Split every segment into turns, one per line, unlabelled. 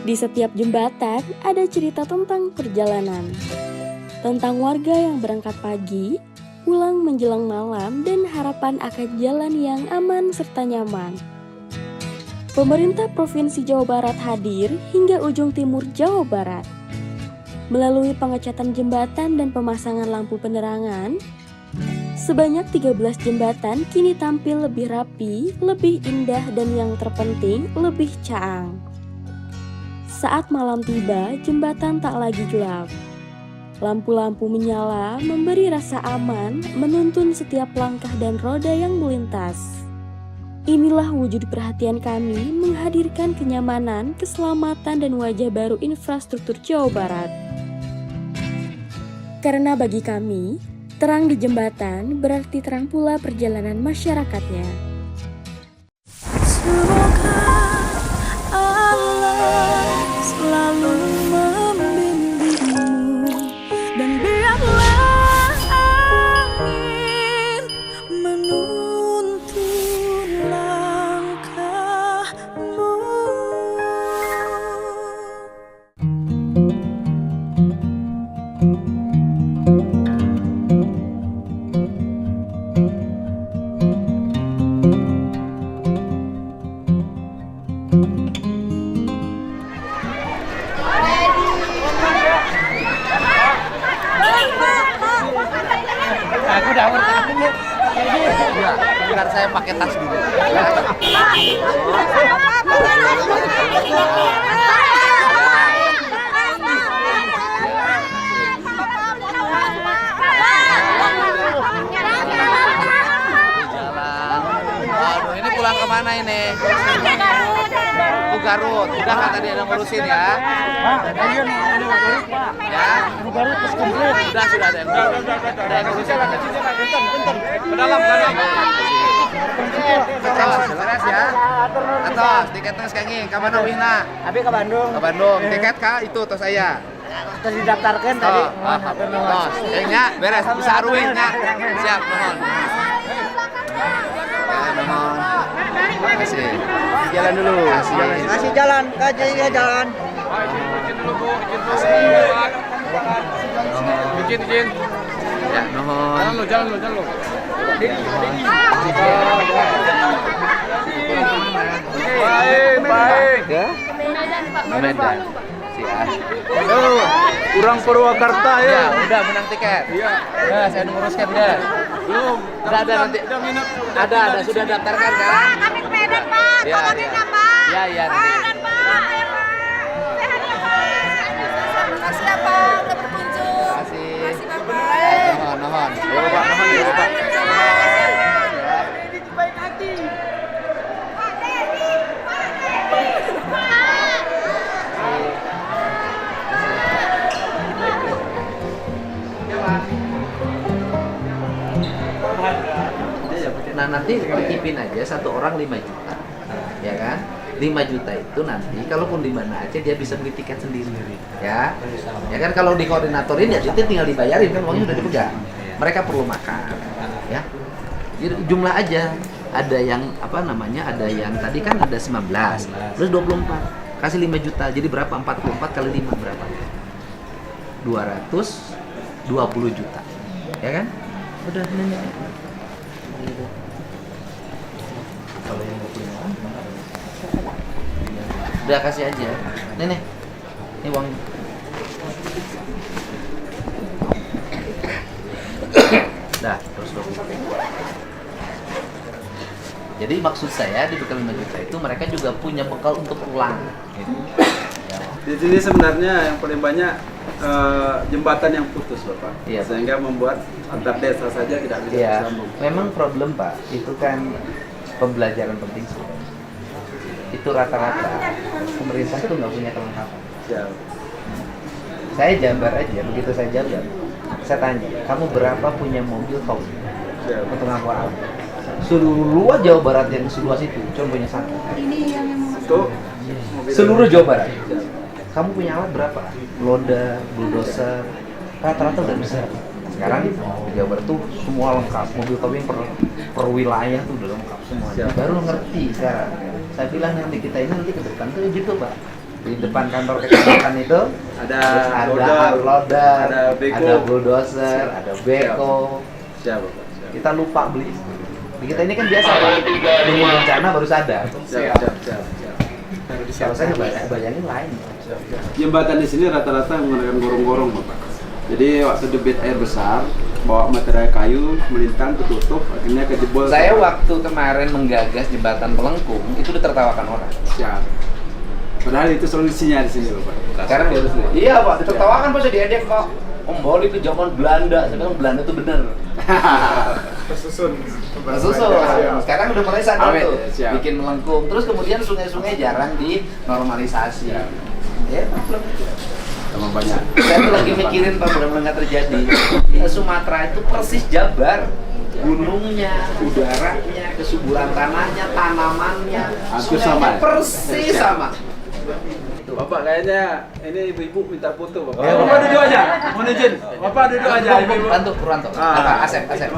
Di setiap jembatan ada cerita tentang perjalanan. Tentang warga yang berangkat pagi, pulang menjelang malam, dan harapan akan jalan yang aman serta nyaman. Pemerintah Provinsi Jawa Barat hadir hingga ujung timur Jawa Barat. Melalui pengecatan jembatan dan pemasangan lampu penerangan, sebanyak 13 jembatan kini tampil lebih rapi, lebih indah, dan yang terpenting lebih caang. Saat malam tiba, jembatan tak lagi gelap. Lampu-lampu menyala, memberi rasa aman, menuntun setiap langkah dan roda yang melintas. Inilah wujud perhatian kami menghadirkan kenyamanan, keselamatan, dan wajah baru infrastruktur Jawa Barat. Karena bagi kami, terang di jembatan berarti terang pula perjalanan masyarakatnya. Semoga Allah selalu membimbingmu, dan biarlah angin menuntun langkahmu.
Aku udah ngerti dulu. Ya, biar saya pakai tas dulu. Aduh, ini pulang kemana ini? Ke Garut. Udah kan tadi ada ngurusin ya? Ya? Sudah ada yang ngurusin. Ke dalam. Beres ya. Atos, tiketnya sekangi. Ke mana wihna?
Abi ke Bandung.
Ke Bandung. Tiket kah? Itu tos saya.
Terus didaftarkan tadi.
Tos, kayaknya beres. Bisa aruinnya. Siap, mohon. Mohon. Terima kasih.
Jalan dulu. Kasih jalan, kasih jalan.
Izin. Ya, mohon. Jalan lu. Baik. Ya? Medan. Siap.
Kurang Purwakarta ya.
Ya, udah menang tiket. Iya. Nah, saya nguruskan udah.
Belum.
Udah ada nanti. Ada sudah daftarkan kan?
Kami ke Medan, Pak.
Ya,
Tolongin
ya.
ya, Pak.
Ya, nanti.
Medan, Pak. Ayo, Pak. Sehat ya, Pak. Makasih ya, Pak. Udah berkunjung.
Terima kasih.
Makasih, Bapak.
Mohon.
Ya, Pak, mohon ya, Pak.
Nah, nanti titipin aja satu orang 5 juta. Ya kan? 5 juta itu nanti kalaupun di mana aja dia bisa beli tiket sendiri. Ya. Ya kan kalau dikoordinatorin ya itu tinggal dibayarin kan uangnya udah dipegang. Mereka perlu makan. Ya. Jadi jumlah aja. Ada yang ada yang tadi kan ada 19 plus 24. Kasih 5 juta. Jadi berapa? 44 kali 5 berapa? 220 juta. Ya kan? Udah nanya. Kalau yang mau punya udah kasih aja. Nih, ini uang. Dah, terus 20. Jadi maksud saya di bekal 5 juta itu mereka juga punya bekal untuk pulang. Gitu. Ya.
Di sini sebenarnya yang paling banyak jembatan yang putus, Bapak.
Iya,
Sehingga membuat antar desa saja tidak bisa
Iya,
bersambung.
memang problem Pak, itu kan pembelajaran penting sih. Itu rata-rata pemerintah itu nggak punya kelengkapan.
Ya.
Saya Jabar aja, begitu saya Jabar, saya tanya, kamu berapa punya mobil kau
Ya.
untuk ngangkut alat? Seluruh luas Jawa Barat yang seluas itu, cuma punya satu.
Itu mobil
Seluruh Jawa Barat.
Ya.
Kamu punya alat berapa? Loader, bulldozer, rata-rata udah bisa. Sekarang di Jawa Barat tuh semua lengkap, mobil towing per wilayah tuh udah lengkap semua.
Siap.
Baru ngerti sekarang. Saya bilang nanti kita ini nanti ke depan tuh gitu Pak. Di depan kantor kecamatan itu
Ada
ada loader,
ada beko.
ada bulldozer, ada beko.
Siap, Bapak. Siap.
Kita lupa beli. Di kita ini kan biasa Pak, nunggu bencana baru sadar.
Siap.
Kalau saya bayangin lain.
Jembatan di sini rata-rata menggunakan gorong-gorong, Bapak. Jadi waktu debit air besar, bawa material kayu, melintang, ketutup, akhirnya kejebol.
Saya waktu kemarin menggagas jembatan Pelengkung itu ditertawakan orang.
Siap. Padahal itu solusinya di sini, Bapak.
Sekarang iya Pak, ditertawakan Pak, diedek Pak. Om Boli itu zaman Belanda, sekarang Belanda itu bener. Kesusun. Sekarang udah mulai sadar
Awet,
tuh,
siap.
bikin melengkung. Terus kemudian sungai-sungai jarang dinormalisasi. Ya,
Sama banyak.
saya tuh lagi mikirin Pak, mudah-mudahan nggak terjadi. Ya, Sumatera itu persis Jabar. Gunungnya, udaranya, kesuburan tanahnya, tanamannya,
Hampir
sungainya
sama.
persis sama.
Bapak kayaknya ini ibu-ibu minta foto, Bapak.
Ya,
Bapak
udah.
duduk aja. Mohon izin. Bapak duduk aja, ibu-ibu.
Bantu, Purwanto.
Ah.
Apa, Asep.
Saya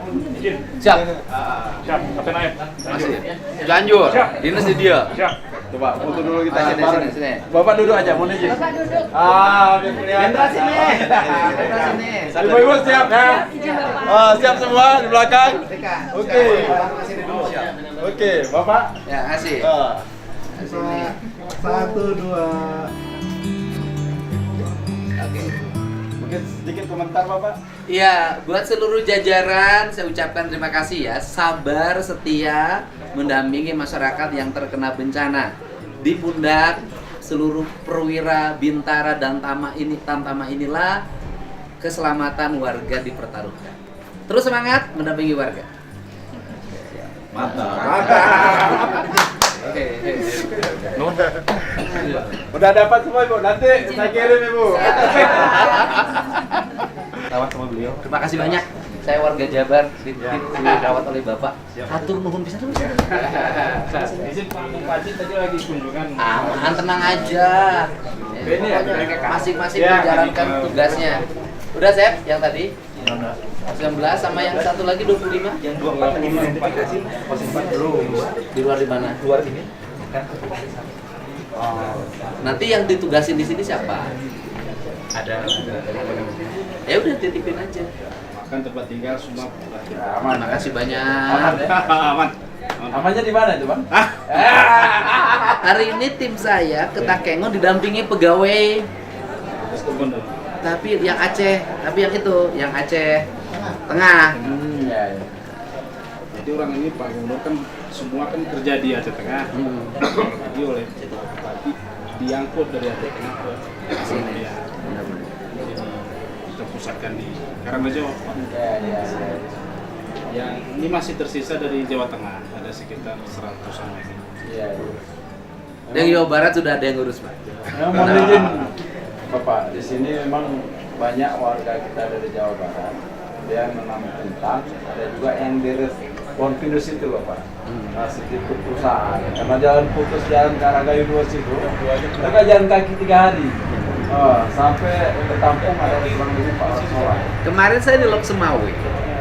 pun izin.
Siap.
Siap, Kapten Aep.
Masih. Lanjut. Dinas di dia.
Siap.
Coba foto dulu kita.
Sini,
bareng.
sini.
Bapak duduk aja, mohon izin.
Bapak duduk.
Biar kelihatan.
Hendra sini. Hendra sini.
Ibu-ibu siap ya? Siap semua di belakang.
Tika.
Oke.
Bapak sini dulu.
Oke, Bapak.
Ya, kasih. Sini.
1, 2.
Oke.
Mungkin sedikit komentar, Bapak.
Iya, buat seluruh jajaran saya ucapkan terima kasih ya. Sabar, setia, mendampingi masyarakat yang terkena bencana. Di pundak seluruh perwira Bintara dan Tamtama inilah keselamatan warga dipertaruhkan. Terus semangat mendampingi warga. Oke.
Udah dapat semua, Ibu. Nanti saya kirim, Ibu.
Rawat sama beliau. Terima kasih banyak. Saya warga Jabar, dirawat oleh Bapak. Hatur nuhun bisa dulu.
Izin Pak Bupati tadi lagi kunjungan.
Aman, tenang aja.
Ini ya,
Masing-masing
ya,
menjalankan
ini.
tugasnya. Udah, Sep, yang tadi? 19 sama yang satu lagi 25? Yang 24 lagi identifikasi. Belum. Di luar di mana? Luar ini. Nanti yang ditugasin di sini siapa? Ada. Ya udah titipin aja.
Kan tempat tinggal semua
Aman.
Terima kasih banyak.
aman.
Amannya di mana itu, Bang?
Hari ini tim saya ke Takengon didampingi pegawai tapi yang Aceh, yang Aceh Tengah.
Ya.
Jadi orang ini Pak Gubernur kan semua kan kerja di Aceh Tengah. Lagi oleh Bupati diangkut dari Aceh Tengah ke
Sini.
Ya. Jadi kita pusatkan di Karangajo.
Ya.
Yang ini masih tersisa dari Jawa Tengah, ada sekitar 100-an lagi.
Iya.
Yang Jawa Barat sudah ada yang ngurus, Pak.
Mohon izin, Bapak, di sini memang banyak warga kita dari Jawa Barat. Ada yang menanam kentang, ada juga yang di pohon pinus itu, Bapak. Masih di perusahaan. Karena jalan putus jalan Karagayu 2 situ, mereka jalan kaki 3 hari. Sampai ke Tampung ada kurang lebih 400 orang.
Kemarin saya di Lok Semawe.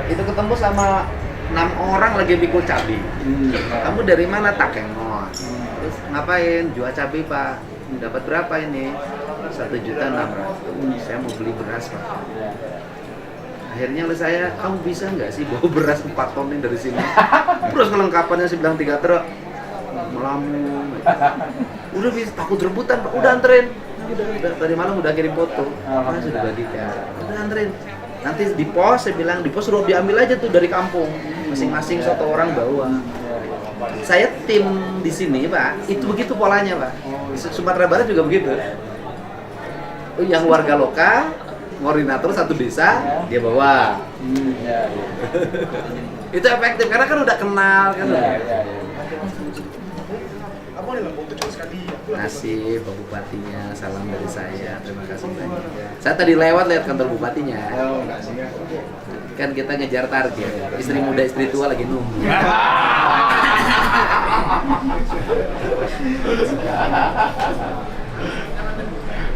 Itu ketemu sama 6 orang lagi pikul cabai. Kamu dari mana? Takengon. Terus ngapain? Jual cabai, Pak. Dapat berapa ini? 1.600.000. Saya mau beli beras, Pak. Akhirnya oleh saya, kamu bisa nggak sih bawa beras 4 ton ini dari sini? Terus kelengkapannya saya bilang 3 truk. Melamun. Udah bisa, takut rebutan, Pak. Udah anterin. Udah, dari malam udah kirim foto. Sudah bagikan. Udah anterin. Nanti di pos, saya bilang di pos suruh diambil aja tuh dari kampung. Masing-masing satu orang bawa. Saya tim di sini, Pak. Itu begitu polanya, Pak. Sumatera Barat juga begitu. Yang warga lokal, koordinator satu desa, dia bawa. Itu efektif karena kan udah kenal kan. Kasih Pak Bupatinya, salam dari saya, terima kasih banyak. Saya tadi lewat lihat kantor bupatinya. Kan kita ngejar target, istri muda istri tua lagi nunggu.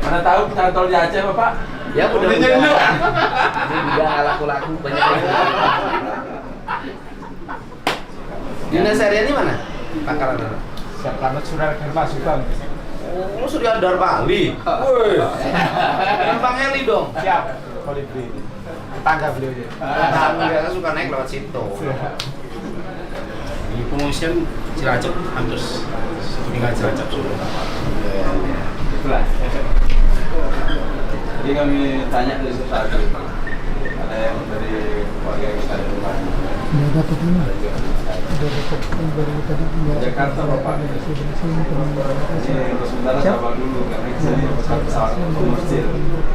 Mana tahu kita tol di Aceh, Bapak?
Ya mudah-mudahan. Ini juga nggak laku-laku banyak lagi. Dinas area ini mana? Pangkalan.
Karena sudah masuk Bang.
Oh, sudah ada Bali. Woi. Bang Heli dong.
Siap. Kalau dibeli. Tetangga beliau aja.
Saya suka naik lewat situ.
Di pengungsian Cilacap hampir tinggal Cilacap Solo.
Itulah. Jadi kami tanya dari satu, ada yang dari warga kita di rumah. Jakarta Bapak. Ini untuk sementara sabar dulu karena di sini pesawat komersil,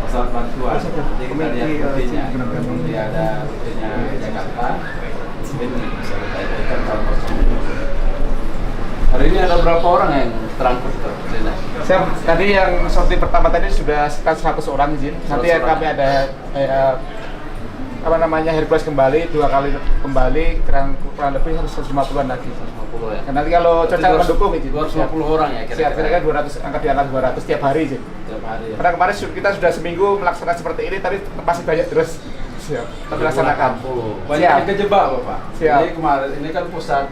pesawat bantuan. Jadi kita lihat rutenya, nanti ada rutenya Jakarta. Mungkin bisa kita ikutkan kalau hari ini ada berapa orang yang terangkut?
Saya tadi yang sorti pertama tadi sudah sekitar 100 orang izin. Nanti kami ada Hercules kembali 2 kali kembali kurang lebih harus 150-an lagi.
150 ya.
Dan nanti kalau cuaca mendukung izin
250 orang ya
siap kira-kira 200 angka di atas 200 setiap hari izin.
Setiap hari ya.
Karena kemarin kita sudah seminggu melaksanakan seperti ini tapi masih banyak terus. Siap. Kita laksanakan.
Banyak yang kejebak Bapak.
Siap.
Jadi kemarin ini kan pusat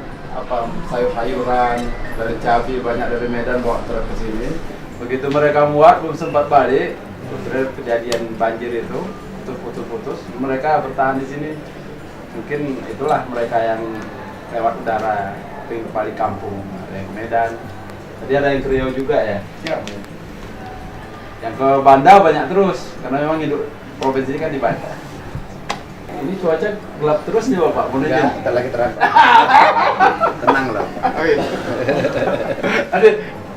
sayur-sayuran dari Cabai banyak dari Medan bawa truk ke sini. Begitu mereka muat belum sempat balik, terus kejadian banjir itu putus-putus. Mereka bertahan di sini. Mungkin itulah mereka yang lewat udara pengen balik kampung, ada yang Medan. Tadi ada yang ke Riau juga ya.
Siap.
Yang ke Banda banyak terus karena memang hidup provinsi ini kan di Banda. Ini cuaca gelap terus nih Bapak, mau
Ya, kita lagi terang. Tenang loh.
Ada,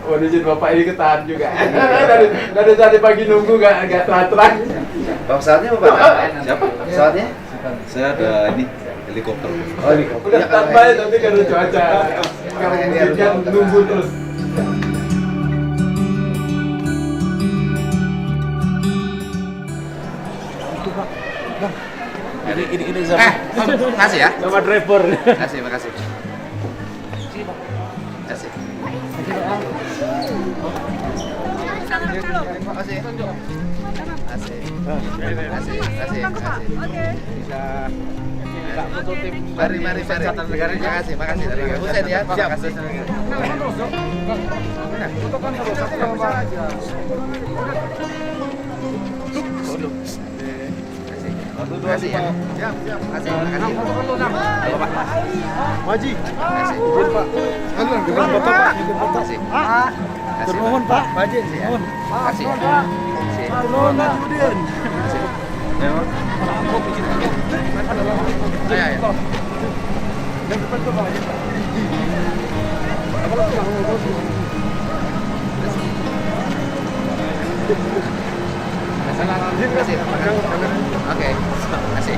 mau izin Bapak ini ketahan juga. Dari tadi pagi nunggu nggak terang.
Pesawatnya apa? Siapa? Pesawatnya?
Saya ada ini helikopter.
Oh, helikopter.
Udah standby tapi karena cuaca. Kalau hujan nunggu terus.
Ini sama. Makasih ya.
Sama driver.
Makasih. Makasih. Mari. Terima kasih. Husein ya. Terima kasih. Terima kasih ya. Siap. Makasih.
Maji.
Makasih.
Izin Pak. Sekalian dengan Bapak Pak.
Makasih.
Termohon Pak. Maji. Mohon.
Makasih.
Termohon Najudin.
Ayo. Terima kasih. Oke. Makasih.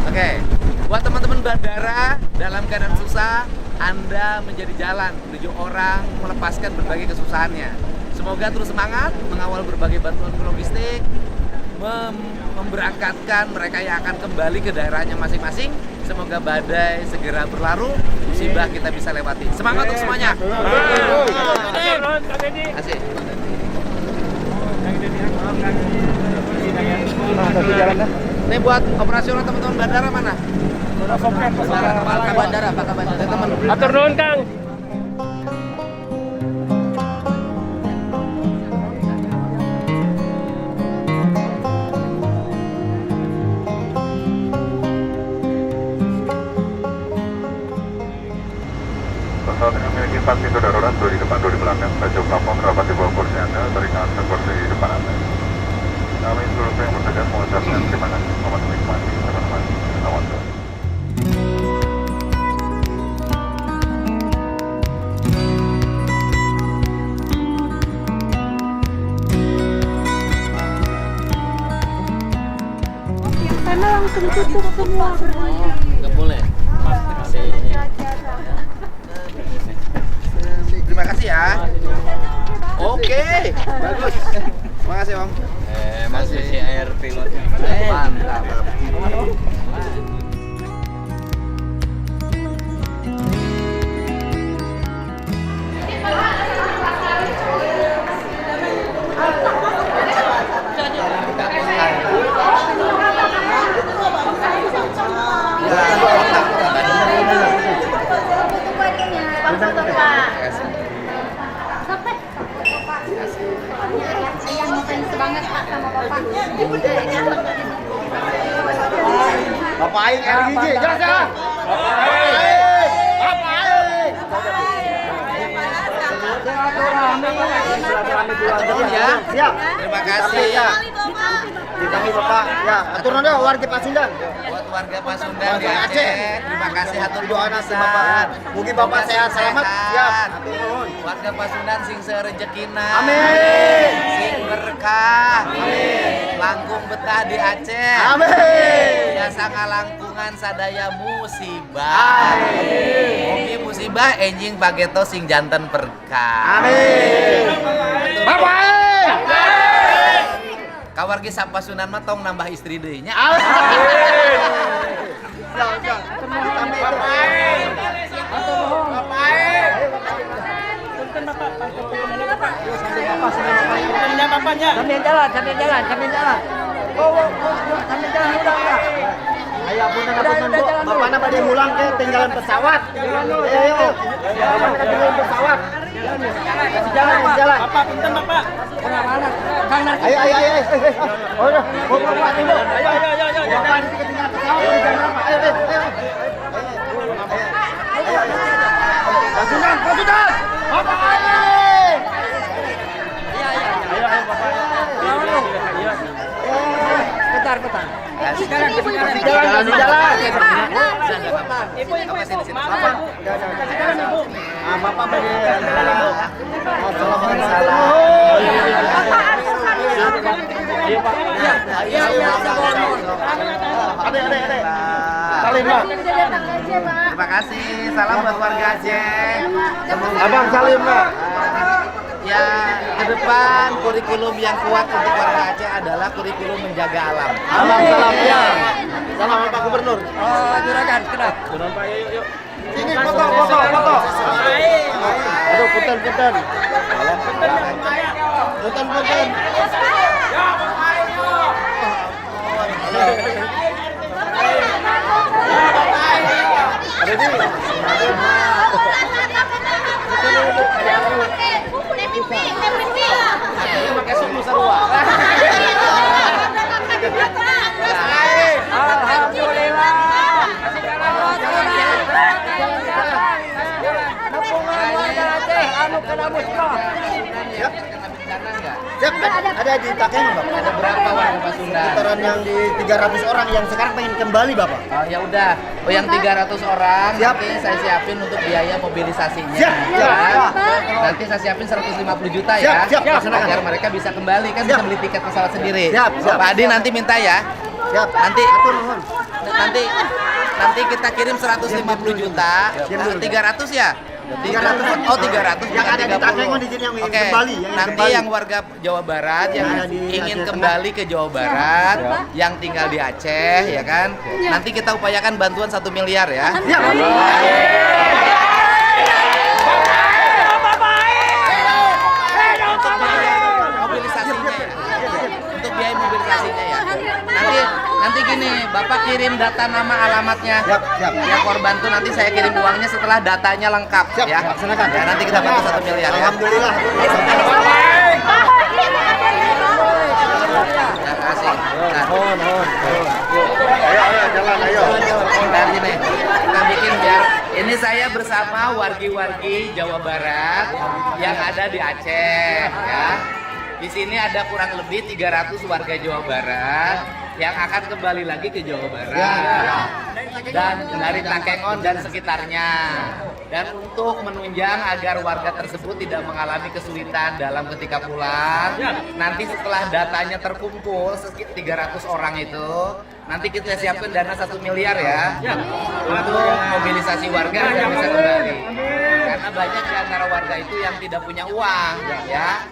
Oke, buat teman-teman bandara dalam keadaan susah, Anda menjadi jalan menuju orang melepaskan berbagai kesusahannya. Semoga terus semangat mengawal berbagai bantuan logistik, memberangkatkan mereka yang akan kembali ke daerahnya masing-masing. Semoga badai segera berlalu, musibah kita bisa lewati. Semangat untuk semuanya. Asik. Ini buat operasional teman-teman bandara mana? Bandara. Teman.
Atur nuhun Kang.
Pesawat ini memiliki 4 pintu darurat, 2 di depan, 2 di belakang. Baju plafon rapat di bawah kursi Anda, teringat kursi di depan Anda. Kami seluruh yang bertugas mengucapkan terima kasih. Selamat menikmati teman-teman. Selamat.
Karena langsung tutup semua gerbangnya.
Nggak boleh. Terima kasih ya. Oke, bagus. Terima kasih Om.
Masih si air pilotnya.
Mantap.
Foto, Pak. Yang ngefans banget Pak sama Bapak.
Bapak Aing RGJ, jelas ya? Bapak Aing.
Ya.
Siap.
Terima kasih ya.
Ditanggi Bapak. Ya, aturan deh warga Pasundan.
Buat warga Pasundan di Aceh, terima kasih hatur
Doa nasi Bapak. Mungkin Bapak sehat selamat. Siap.
Warga Pasundan sing serejekina.
Amin.
Sing berkah. Amin. Langkung betah di Aceh.
Amin.
Biasa ngalangkungan sadaya musibah.
Amin.
Mugi musibah enjing pageto sing janten berkah.
Amin. Bapak Aing.
Kawargi Sapasunan mah tong nambah istri deui nya.
Sambil jalan. Sambil jalan udah. Ayo apunten Bu. Bapakna pada mulang ke tinggalan pesawat. Ayo. Bapakna tinggalan pesawat. Jalan.
Bapak, punten Bapak.
Ayo. Oh, udah. Bapak dulu. Ayo. Bapak ini ketinggalan pesawat di jam berapa? Ayo. Pasundan. Bapak Aing. Ayo Bapak. Bentar. Jalan.
Ibu.
Bapak. Jalan Ibu. Bapak bagi Salim, Pak.
Terima kasih. Salam buat warga Aceh.
Abang salim, Pak.
Ya, ke depan kurikulum yang kuat untuk warga Aceh adalah kurikulum menjaga alam.
Salam ya. Salam Pak Gubernur.
Juragan, kenap.
Yuk. Ini foto. Aduh, punten.
Pakai suku sarua.
Alhamdulillah. Siap, ada di Takeng, Bapak.
Ada berapa warga Pasundan?
Sekitaran yang di 300 orang yang sekarang pengen kembali, Bapak.
Oh ya udah. Oh yang 300 orang
Siap.
nanti saya siapin untuk biaya mobilisasinya.
Siap.
Nanti saya siapin 150 juta ya.
Siap, laksanakan.
Agar mereka bisa kembali kan bisa beli tiket pesawat sendiri.
Siap.
Pak Adi nanti minta ya.
Siap.
Nanti
Atur nuhun.
nanti kita kirim 150 juta. 300 ya? 300. Oh 300
Yang ada di Takengon di sini yang
Oke.
kembali, yang
Nanti
kembali.
yang warga Jawa Barat yang
Yang ada di
ingin
Aceh
kembali ke Jawa Barat, yang tinggal di Aceh ya kan. Nanti kita upayakan bantuan 1 miliar ya.
Siap.
Untuk biaya mobilisasinya ya. Untuk biaya mobilisasinya ya. Nanti gini, Bapak kirim data nama alamatnya.
Siap.
Ya korban tuh nanti saya kirim uangnya setelah datanya lengkap
Siap,
ya.
laksanakan.
Ya, nanti kita bantu 1 miliar ya.
Alhamdulillah.
Terima kasih. Nah,
Ayo, jalan.
Nah, gini, kita bikin biar ini saya bersama wargi-wargi Jawa Barat yang ada di Aceh ya. Di sini ada kurang lebih 300 warga Jawa Barat yang akan kembali lagi ke Jawa Barat dan dari Takengon dan sekitarnya. Dan untuk menunjang agar warga tersebut tidak mengalami kesulitan dalam ketika pulang, nanti setelah datanya terkumpul sekitar 300 orang itu, nanti kita siapkan dana 1 miliar ya untuk mobilisasi warga agar bisa kembali. Karena banyak di antara warga itu yang tidak punya uang ya.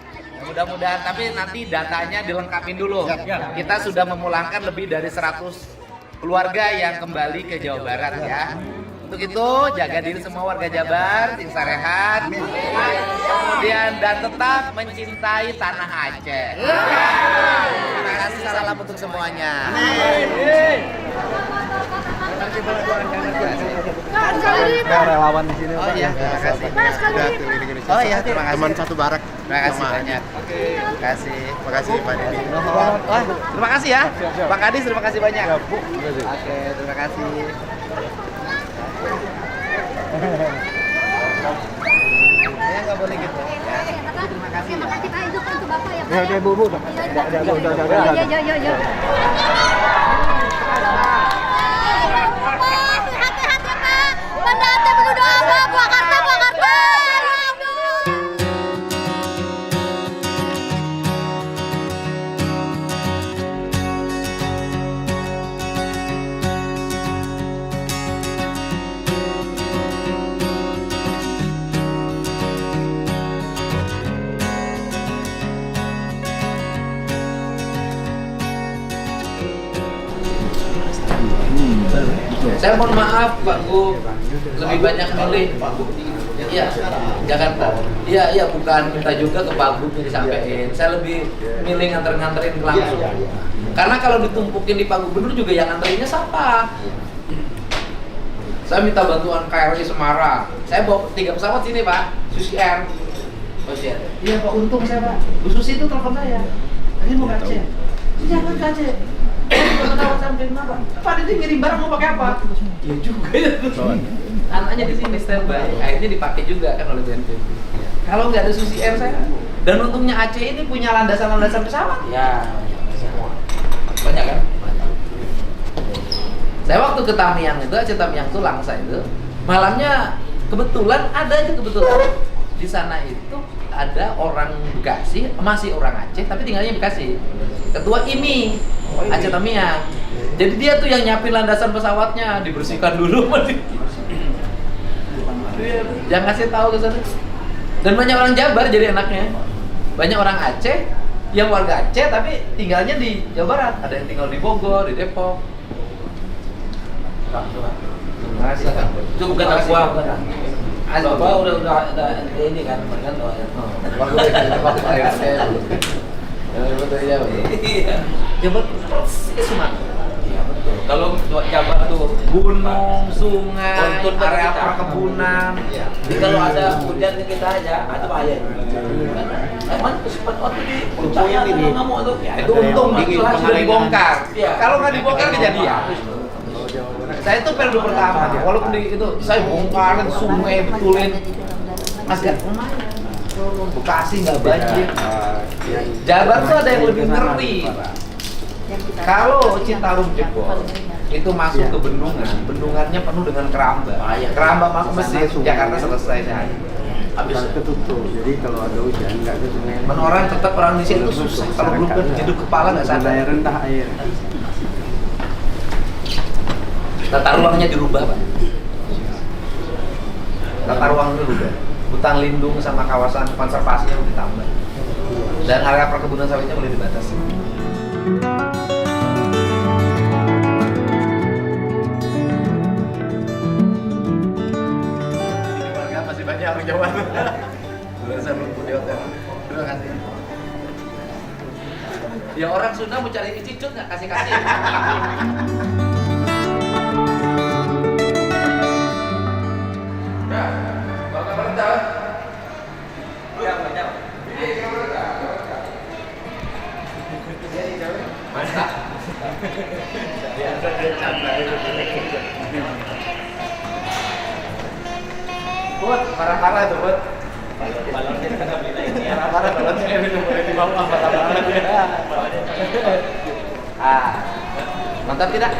Mudah-mudahan, tapi nanti datanya dilengkapin dulu. Kita sudah memulangkan lebih dari 100 keluarga yang kembali ke Jawa Barat ya. Untuk itu jaga diri semua warga Jabar, sing sarehat. Kemudian dan tetap mencintai tanah Aceh. Terima kasih, salam untuk semuanya.
Amin.
relawan di sini.
Oh iya, terima kasih. Oh iya, terima kasih.
Teman satu barak.
Terima kasih banyak. Terima kasih.
Terima kasih Pak Didi.
Wah, terima kasih ya. Pak Kadis, terima kasih banyak. Oke, terima kasih. Ya nggak boleh gitu. Ya. Terima kasih.
Maka kita hidupkan ke Bapak ya. Pak.
Ya, Bu.
Udah. Yo. Hati-hati Pak. Pendate penuh doa Pak. Purwakarta.
Saya mohon maaf Pak Gu, lebih banyak milih Pak Gu. Iya, Jakarta. Iya, bukan minta juga ke Pak Gu disampaikan. Saya lebih milih nganterin langsung. Karena kalau ditumpukin di Pak Gubernur juga yang nganterinnya siapa? Saya minta bantuan KRI Semarang. Saya bawa 3 pesawat sini Pak, Susi Air. Iya Pak, untung saya Pak. Bu Susi itu telepon saya. Ini mau ke Aceh. Jangan ke Aceh. Pesawat sampai kenapa? Pak Didi ngirim barang mau pakai apa? Iya juga ya. Anaknya di sini standby. Akhirnya dipakai juga kan oleh BNPB. Kalau nggak ada Susi Air saya. Dan untungnya Aceh ini punya landasan-landasan pesawat. Ya, semua. Banyak kan? Saya waktu ke Tamiang itu, Aceh Tamiang itu Langsa itu, malamnya kebetulan di sana itu ada orang Bekasi, masih orang Aceh tapi tinggalnya di Bekasi. Ketua IMI Aceh Tamiang. Jadi dia tuh yang nyiapin landasan pesawatnya, dibersihkan dulu Jangan kasih tahu ke sana. Dan banyak orang Jabar jadi enaknya. Banyak orang Aceh yang warga Aceh tapi tinggalnya di Jawa Barat. Ada yang tinggal di Bogor, di Depok. Terima kasih. Itu bukan aqua, bukan. Bapak udah ini kan, kan Jabar Sumatera. Kalau Jabar tuh gunung, sungai, area perkebunan. Jadi kalau ada hujan kita aja, itu bahaya. Emang sempat waktu di puncaknya ngamuk tuh. Ya itu untung sudah dibongkar. Kalau nggak dibongkar kejadian. Saya itu periode pertama, walaupun di itu saya bongkarin sungai, betulin agak lumayan. Bekasi nggak banjir. Jabar tuh ada yang lebih ngeri. Kalau Citarum jebol, itu masuk ke bendungan, bendungannya penuh dengan keramba. Keramba masuk Mesir, Jakarta selesai saya. Habis
ketutup. Jadi kalau ada hujan nggak ke sungai.
Orang tetap orang di sini itu susah. Kalau belum jeduk kepala nggak sadar.
Rendah air.
Tata ruangnya dirubah Pak. Tata ruangnya dirubah. Hutan lindung sama kawasan konservasinya ditambah. Dan area perkebunan sawitnya boleh dibatasi. Ini warga masih banyak orang Jawa. Saya belum di hotel. Terima kasih. Ya orang Sunda mau cari cicut nggak kasih-kasih. Buat parah-parah tuh buat. Balonnya kita beli lagi. Parah-parah balonnya boleh dibawa parah-parah. Mantap tidak?